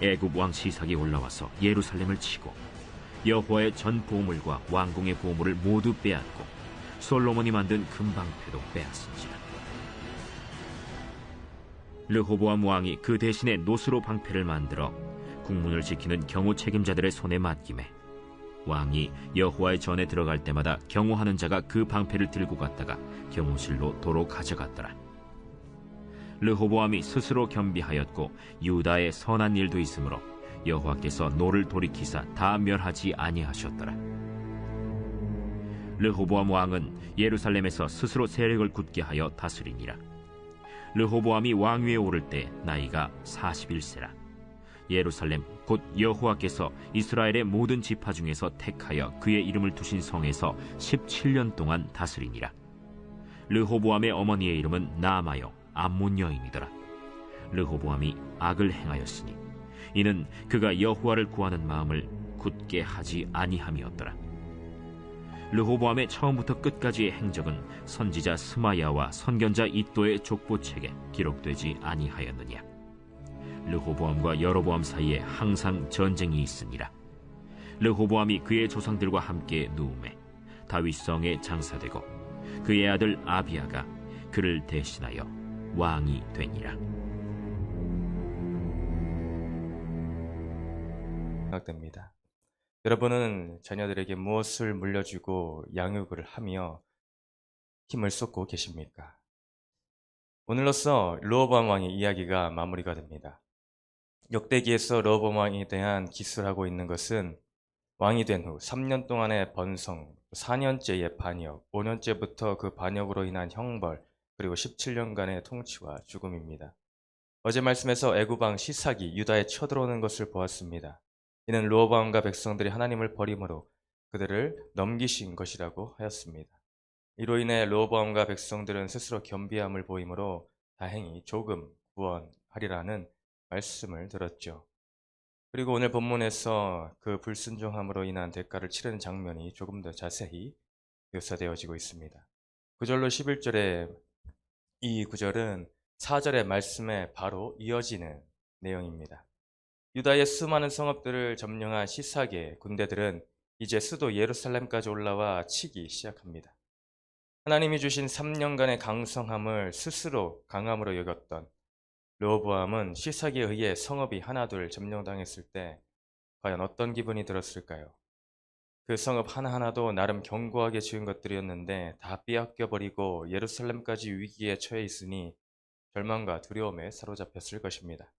애굽 왕 시삭이 올라와서 예루살렘을 치고 여호와의 전 보물과 왕궁의 보물을 모두 빼앗고 솔로몬이 만든 금방패도 빼앗은지라. 르호보암 왕이 그 대신에 노스로 방패를 만들어 국문을 지키는 경호 책임자들의 손에 맡기매 왕이 여호와의 전에 들어갈 때마다 경호하는 자가 그 방패를 들고 갔다가 경호실로 도로 가져갔더라. 르호보암이 스스로 겸비하였고 유다에 선한 일도 있으므로 여호와께서 노를 돌이키사 다 멸하지 아니하셨더라. 르호보암 왕은 예루살렘에서 스스로 세력을 굳게 하여 다스리니라. 르호보암이 왕위에 오를 때 나이가 41세라. 예루살렘 곧 여호와께서 이스라엘의 모든 지파 중에서 택하여 그의 이름을 두신 성에서 17년 동안 다스리니라. 르호보암의 어머니의 이름은 나아마요 암몬 여인이더라. 르호보암이 악을 행하였으니 이는 그가 여호와를 구하는 마음을 굳게 하지 아니함이었더라. 르호보암의 처음부터 끝까지의 행적은 선지자 스마야와 선견자 iddo의 족보책에 기록되지 아니하였느냐. 르호보암과 여로보암 사이에 항상 전쟁이 있으니라. 르호보암이 그의 조상들과 함께 누움에 다윗성에 장사되고 그의 아들 아비야가 그를 대신하여 왕이 되니라. 생각됩니다. 여러분은 자녀들에게 무엇을 물려주고 양육을 하며 힘을 쏟고 계십니까? 오늘로써 르호보암 왕의 이야기가 마무리가 됩니다. 역대기에서 르호보암 왕에 대한 기술하고 있는 것은 왕이 된 후 3년 동안의 번성, 4년째의 반역, 5년째부터 그 반역으로 인한 형벌, 그리고 17년간의 통치와 죽음입니다. 어제 말씀에서 애굽 왕 시삭이 유다에 쳐들어오는 것을 보았습니다. 이는 르호보암과 백성들이 하나님을 버림으로 그들을 넘기신 것이라고 하였습니다. 이로 인해 르호보암과 백성들은 스스로 겸비함을 보이므로 다행히 조금 구원하리라는 말씀을 들었죠. 그리고 오늘 본문에서 그 불순종함으로 인한 대가를 치르는 장면이 조금 더 자세히 묘사되어지고 있습니다. 9절로 11절에 이 구절은 4절의 말씀에 바로 이어지는 내용입니다. 유다의 수많은 성읍들을 점령한 시삭의 군대들은 이제 수도 예루살렘까지 올라와 치기 시작합니다. 하나님이 주신 3년간의 강성함을 스스로 강함으로 여겼던 르호보암은 시삭에 의해 성읍이 하나둘 점령당했을 때 과연 어떤 기분이 들었을까요? 그 성읍 하나하나도 나름 견고하게 지은 것들이었는데 다 빼앗겨버리고 예루살렘까지 위기에 처해 있으니 절망과 두려움에 사로잡혔을 것입니다.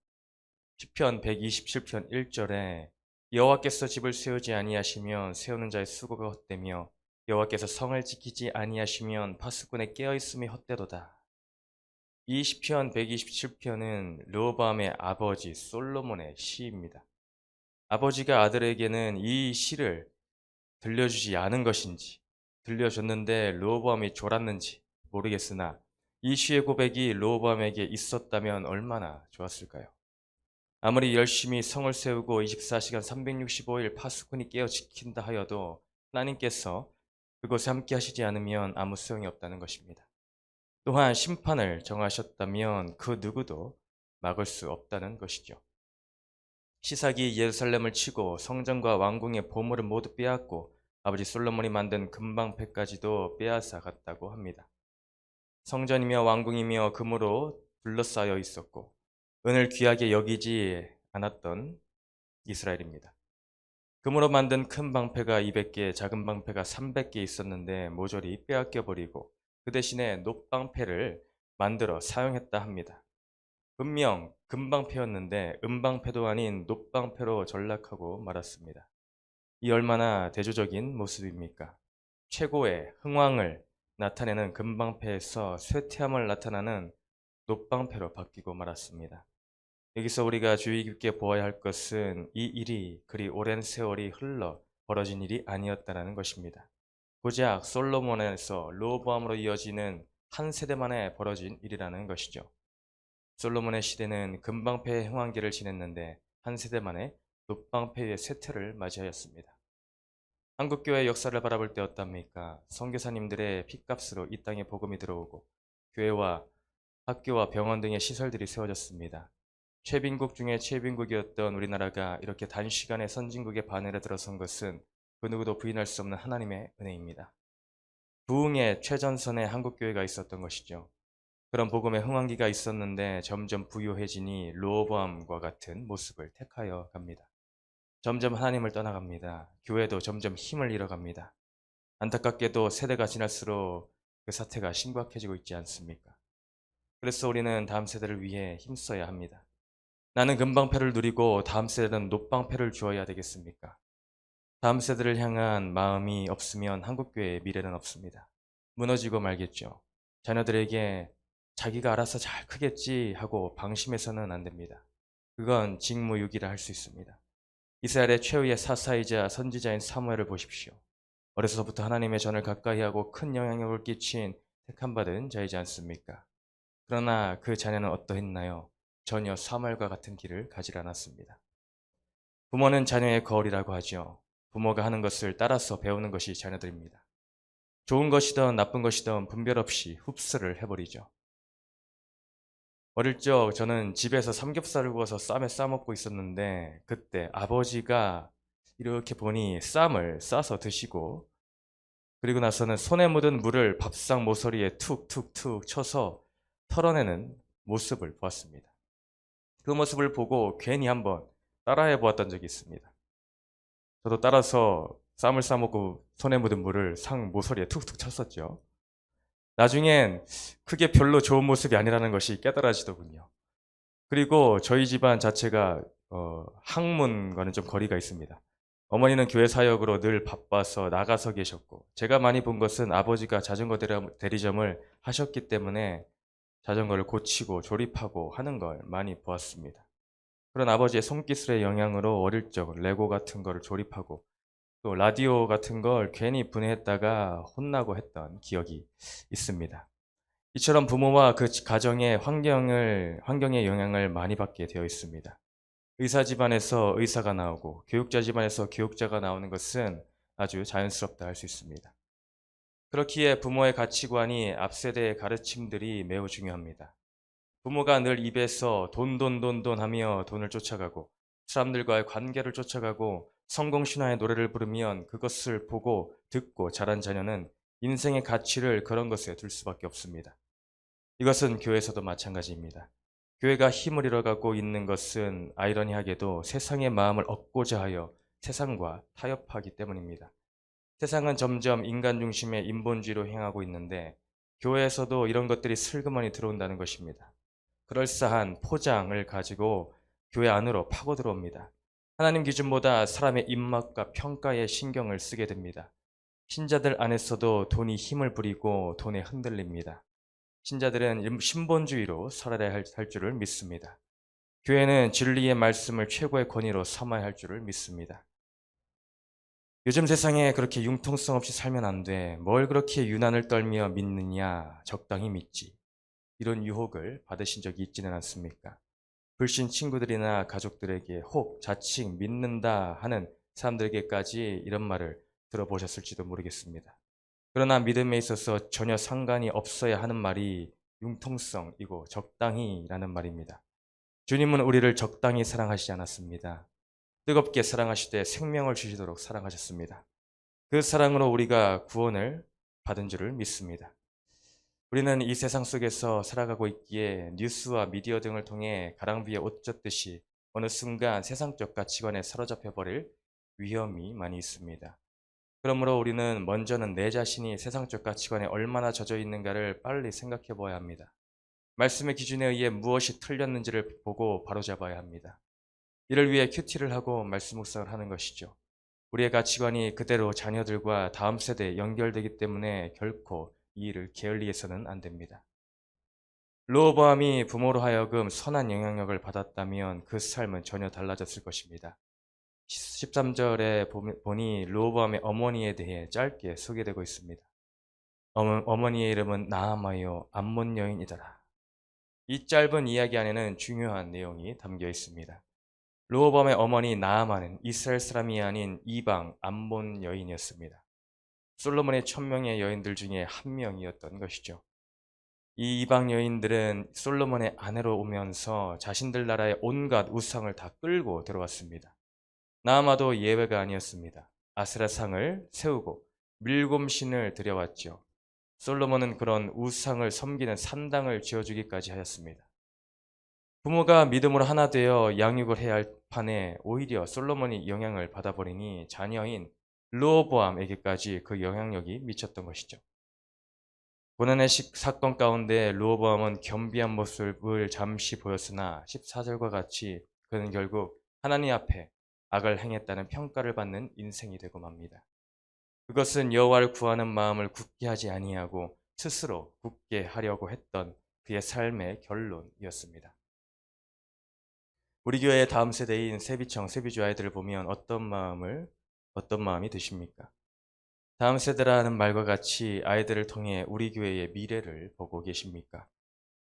시편 127편 1절에 여호와께서 집을 세우지 아니하시면 세우는 자의 수고가 헛되며 여호와께서 성을 지키지 아니하시면 파수꾼의 깨어있음이 헛되도다. 이 시편 127편은 르호보암의 아버지 솔로몬의 시입니다. 아버지가 아들에게는 이 시를 들려주지 않은 것인지 들려줬는데 르호보암이 졸았는지 모르겠으나 이 시의 고백이 르호보암에게 있었다면 얼마나 좋았을까요? 아무리 열심히 성을 세우고 24시간 365일 파수꾼이 깨어 지킨다 하여도 하나님께서 그곳에 함께 하시지 않으면 아무 소용이 없다는 것입니다. 또한 심판을 정하셨다면 그 누구도 막을 수 없다는 것이죠. 시삭이 예루살렘을 치고 성전과 왕궁의 보물을 모두 빼앗고 아버지 솔로몬이 만든 금방패까지도 빼앗아 갔다고 합니다. 성전이며 왕궁이며 금으로 둘러싸여 있었고 은을 귀하게 여기지 않았던 이스라엘입니다. 금으로 만든 큰 방패가 200개, 작은 방패가 300개 있었는데 모조리 빼앗겨버리고 그 대신에 놋방패를 만들어 사용했다 합니다. 분명 금방패였는데 은방패도 아닌 놋방패로 전락하고 말았습니다. 이 얼마나 대조적인 모습입니까? 최고의 흥왕을 나타내는 금방패에서 쇠퇴함을 나타나는 놋방패로 바뀌고 말았습니다. 여기서 우리가 주의 깊게 보아야 할 것은 이 일이 그리 오랜 세월이 흘러 벌어진 일이 아니었다는 것입니다. 고작 솔로몬에서 르호보암으로 이어지는 한 세대 만에 벌어진 일이라는 것이죠. 솔로몬의 시대는 금방패의 흥왕기를 지냈는데 한 세대 만에 놋방패의 쇠퇴를 맞이하였습니다. 한국교회 역사를 바라볼 때 어떻습니까? 선교사님들의 핏값으로 이 땅에 복음이 들어오고 교회와 학교와 병원 등의 시설들이 세워졌습니다. 최빈국 중에 최빈국이었던 우리나라가 이렇게 단시간에 선진국의 반열에 들어선 것은 그 누구도 부인할 수 없는 하나님의 은혜입니다. 부흥의 최전선에 한국교회가 있었던 것이죠. 그런 복음의 흥황기가 있었는데 점점 부요해지니 르호보암과 같은 모습을 택하여 갑니다. 점점 하나님을 떠나갑니다. 교회도 점점 힘을 잃어갑니다. 안타깝게도 세대가 지날수록 그 사태가 심각해지고 있지 않습니까? 그래서 우리는 다음 세대를 위해 힘써야 합니다. 나는 금방패를 누리고 다음 세대는 노방패를 주어야 되겠습니까? 다음 세대를 향한 마음이 없으면 한국교회의 미래는 없습니다. 무너지고 말겠죠. 자녀들에게 자기가 알아서 잘 크겠지 하고 방심해서는 안 됩니다. 그건 직무유기라 할 수 있습니다. 이스라엘의 최후의 사사이자 선지자인 사무엘을 보십시오. 어려서부터 하나님의 전을 가까이 하고 큰 영향력을 끼친 택함받은 자이지 않습니까? 그러나 그 자녀는 어떠했나요? 전혀 사무엘과 같은 길을 가지 않았습니다. 부모는 자녀의 거울이라고 하죠. 부모가 하는 것을 따라서 배우는 것이 자녀들입니다. 좋은 것이든 나쁜 것이든 분별 없이 흡수를 해버리죠. 어릴 적 저는 집에서 삼겹살을 구워서 쌈에 싸먹고 있었는데 그때 아버지가 이렇게 보니 쌈을 싸서 드시고 그리고 나서는 손에 묻은 물을 밥상 모서리에 툭툭툭 쳐서 털어내는 모습을 보았습니다. 그 모습을 보고 괜히 한번 따라해 보았던 적이 있습니다. 저도 따라서 쌈을 싸먹고 손에 묻은 물을 상 모서리에 툭툭 쳤었죠. 나중엔 그게 별로 좋은 모습이 아니라는 것이 깨달아지더군요. 그리고 저희 집안 자체가 학문과는 좀 거리가 있습니다. 어머니는 교회 사역으로 늘 바빠서 나가서 계셨고 제가 많이 본 것은 아버지가 자전거 대리점을 하셨기 때문에 자전거를 고치고 조립하고 하는 걸 많이 보았습니다. 그런 아버지의 손기술의 영향으로 어릴 적 레고 같은 거를 조립하고 또 라디오 같은 걸 괜히 분해했다가 혼나고 했던 기억이 있습니다. 이처럼 부모와 그 가정의 환경의 영향을 많이 받게 되어 있습니다. 의사 집안에서 의사가 나오고 교육자 집안에서 교육자가 나오는 것은 아주 자연스럽다 할 수 있습니다. 그렇기에 부모의 가치관이 앞세대의 가르침들이 매우 중요합니다. 부모가 늘 입에서 돈 하며 돈을 쫓아가고 사람들과의 관계를 쫓아가고 성공신화의 노래를 부르면 그것을 보고 듣고 자란 자녀는 인생의 가치를 그런 것에 둘 수밖에 없습니다. 이것은 교회에서도 마찬가지입니다. 교회가 힘을 잃어가고 있는 것은 아이러니하게도 세상의 마음을 얻고자 하여 세상과 타협하기 때문입니다. 세상은 점점 인간 중심의 인본주의로 행하고 있는데 교회에서도 이런 것들이 슬그머니 들어온다는 것입니다. 그럴싸한 포장을 가지고 교회 안으로 파고 들어옵니다. 하나님 기준보다 사람의 입맛과 평가에 신경을 쓰게 됩니다. 신자들 안에서도 돈이 힘을 부리고 돈에 흔들립니다. 신자들은 신본주의로 살아야 할 줄을 믿습니다. 교회는 진리의 말씀을 최고의 권위로 삼아야 할 줄을 믿습니다. 요즘 세상에 그렇게 융통성 없이 살면 안 돼. 뭘 그렇게 유난을 떨며 믿느냐. 적당히 믿지. 이런 유혹을 받으신 적이 있지는 않습니까? 불신 친구들이나 가족들에게 혹 자칭 믿는다 하는 사람들에게까지 이런 말을 들어보셨을지도 모르겠습니다. 그러나 믿음에 있어서 전혀 상관이 없어야 하는 말이 융통성이고 적당히라는 말입니다. 주님은 우리를 적당히 사랑하시지 않았습니다. 뜨겁게 사랑하시되 생명을 주시도록 사랑하셨습니다. 그 사랑으로 우리가 구원을 받은 줄을 믿습니다. 우리는 이 세상 속에서 살아가고 있기에 뉴스와 미디어 등을 통해 가랑비에 옷 젖듯이 어느 순간 세상적 가치관에 사로잡혀 버릴 위험이 많이 있습니다. 그러므로 우리는 먼저는 내 자신이 세상적 가치관에 얼마나 젖어 있는가를 빨리 생각해 보아야 합니다. 말씀의 기준에 의해 무엇이 틀렸는지를 보고 바로잡아야 합니다. 이를 위해 큐티를 하고 말씀 묵상을 하는 것이죠. 우리의 가치관이 그대로 자녀들과 다음 세대에 연결되기 때문에 결코 이 일을 게을리해서는 안 됩니다. 르호보암이 부모로 하여금 선한 영향력을 받았다면 그 삶은 전혀 달라졌을 것입니다. 13절에 보니 르호보암의 어머니에 대해 짧게 소개되고 있습니다. 어머니의 이름은 나아마요 암몬 여인이더라. 이 짧은 이야기 안에는 중요한 내용이 담겨 있습니다. 르호보암의 어머니 나아마는 이스라엘 사람이 아닌 이방 암몬 여인이었습니다. 솔로몬의 1000명의 여인들 중에 한 명이었던 것이죠. 이 이방 여인들은 솔로몬의 아내로 오면서 자신들 나라의 온갖 우상을 다 끌고 들어왔습니다. 나아마도 예외가 아니었습니다. 아세라상을 세우고 밀곰신을 들여왔죠. 솔로몬은 그런 우상을 섬기는 산당을 지어주기까지 하였습니다. 부모가 믿음으로 하나 되어 양육을 해야 할 판에 오히려 솔로몬이 영향을 받아버리니 자녀인 르호보암에게까지 그 영향력이 미쳤던 것이죠. 고난의 사건 가운데 르호보암은 겸비한 모습을 잠시 보였으나 14절과 같이 그는 결국 하나님 앞에 악을 행했다는 평가를 받는 인생이 되고 맙니다. 그것은 여호와를 구하는 마음을 굳게 하지 아니하고 스스로 굳게 하려고 했던 그의 삶의 결론이었습니다. 우리 교회의 다음 세대인 세비청, 세비주 아이들을 보면 어떤 마음이 드십니까? 다음 세대라는 말과 같이 아이들을 통해 우리 교회의 미래를 보고 계십니까?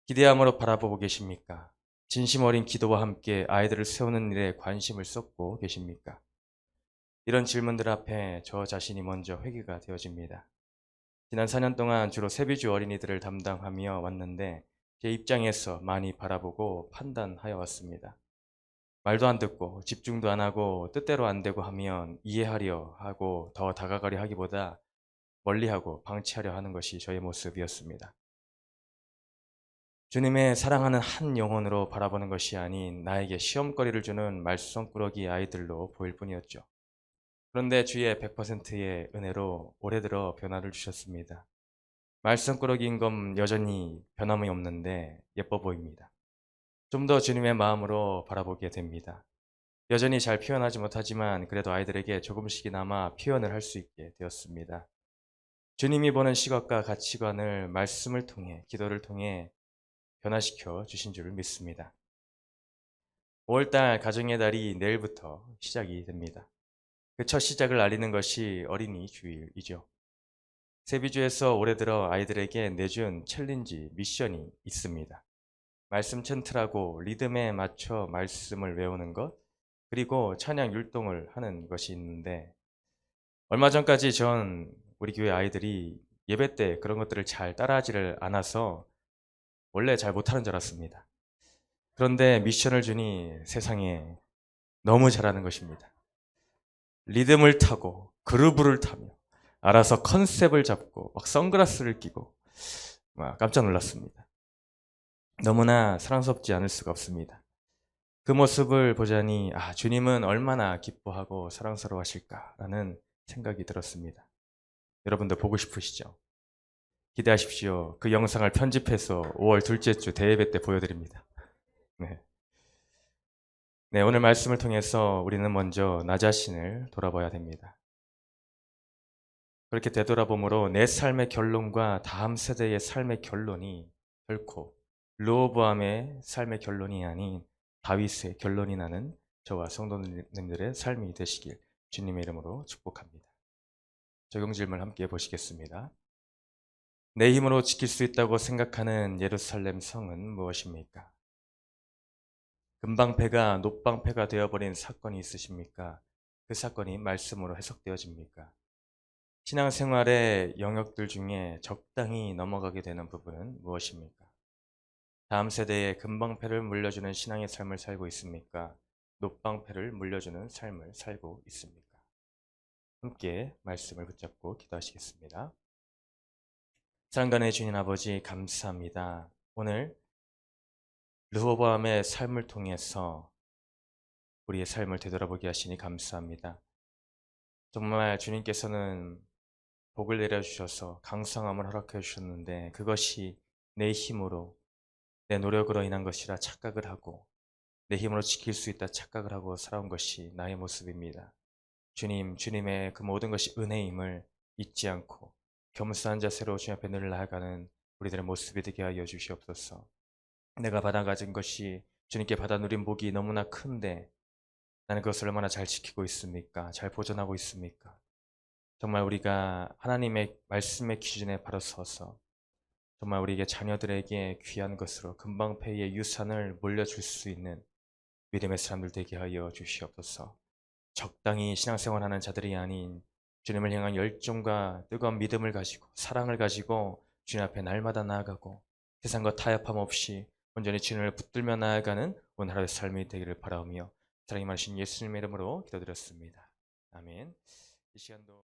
기대함으로 바라보고 계십니까? 진심 어린 기도와 함께 아이들을 세우는 일에 관심을 쏟고 계십니까? 이런 질문들 앞에 저 자신이 먼저 회개가 되어집니다. 지난 4년 동안 주로 세비주 어린이들을 담당하며 왔는데 제 입장에서 많이 바라보고 판단하여 왔습니다. 말도 안 듣고 집중도 안 하고 뜻대로 안 되고 하면 이해하려 하고 더 다가가려 하기보다 멀리하고 방치하려 하는 것이 저의 모습이었습니다. 주님의 사랑하는 한 영혼으로 바라보는 것이 아닌 나에게 시험거리를 주는 말썽꾸러기 아이들로 보일 뿐이었죠. 그런데 주의 100%의 은혜로 올해 들어 변화를 주셨습니다. 말썽꾸러기인 건 여전히 변함이 없는데 예뻐 보입니다. 좀 더 주님의 마음으로 바라보게 됩니다. 여전히 잘 표현하지 못하지만 그래도 아이들에게 조금씩이나마 표현을 할 수 있게 되었습니다. 주님이 보는 시각과 가치관을 말씀을 통해, 기도를 통해 변화시켜 주신 줄 믿습니다. 5월달 가정의 달이 내일부터 시작이 됩니다. 그 첫 시작을 알리는 것이 어린이 주일이죠. 세비주에서 올해 들어 아이들에게 내준 챌린지, 미션이 있습니다. 말씀 챈트라고 리듬에 맞춰 말씀을 외우는 것, 그리고 찬양 율동을 하는 것이 있는데 얼마 전까지 전 우리 교회 아이들이 예배 때 그런 것들을 잘 따라하지를 않아서 원래 잘 못하는 줄 알았습니다. 그런데 미션을 주니 세상에 너무 잘하는 것입니다. 리듬을 타고 그루브를 타며 알아서 컨셉을 잡고 막 선글라스를 끼고 막 깜짝 놀랐습니다. 너무나 사랑스럽지 않을 수가 없습니다. 그 모습을 보자니 주님은 얼마나 기뻐하고 사랑스러워하실까라는 생각이 들었습니다. 여러분도 보고 싶으시죠? 기대하십시오. 그 영상을 편집해서 5월 둘째 주 대예배 때 보여드립니다. 네, 오늘 말씀을 통해서 우리는 먼저 나 자신을 돌아봐야 됩니다. 그렇게 되돌아봄으로 내 삶의 결론과 다음 세대의 삶의 결론이 결코 르호보암의 삶의 결론이 아닌 다윗의 결론이 나는 저와 성도님들의 삶이 되시길 주님의 이름으로 축복합니다. 적용 질문 함께 보시겠습니다. 내 힘으로 지킬 수 있다고 생각하는 예루살렘 성은 무엇입니까? 금방패가 노방패가 되어버린 사건이 있으십니까? 그 사건이 말씀으로 해석되어집니까? 신앙생활의 영역들 중에 적당히 넘어가게 되는 부분은 무엇입니까? 다음 세대에 금방패를 물려주는 신앙의 삶을 살고 있습니까? 노방패를 물려주는 삶을 살고 있습니까? 함께 말씀을 붙잡고 기도하시겠습니다. 사랑간의 주님 아버지 감사합니다. 오늘 르호보암의 삶을 통해서 우리의 삶을 되돌아보게 하시니 감사합니다. 정말 주님께서는 복을 내려주셔서 강성함을 허락해 주셨는데 그것이 내 힘으로 내 노력으로 인한 것이라 착각을 하고 내 힘으로 지킬 수 있다 착각을 하고 살아온 것이 나의 모습입니다. 주님, 주님의 그 모든 것이 은혜임을 잊지 않고 겸손한 자세로 주님 앞에 늘 나아가는 우리들의 모습이 되게 하여 주시옵소서. 내가 받아가진 것이 주님께 받아 누린 복이 너무나 큰데 나는 그것을 얼마나 잘 지키고 있습니까? 잘 보존하고 있습니까? 정말 우리가 하나님의 말씀의 기준에 바로 서서 정말 우리에게 자녀들에게 귀한 것으로 금방패의 유산을 물려줄 수 있는 믿음의 사람들 되게 하여 주시옵소서. 적당히 신앙생활하는 자들이 아닌 주님을 향한 열정과 뜨거운 믿음을 가지고 사랑을 가지고 주님 앞에 날마다 나아가고 세상과 타협함 없이 온전히 주님을 붙들며 나아가는 오늘 하루의 삶이 되기를 바라오며 사랑이 많으신 예수님의 이름으로 기도드렸습니다. 아멘. 이 시간도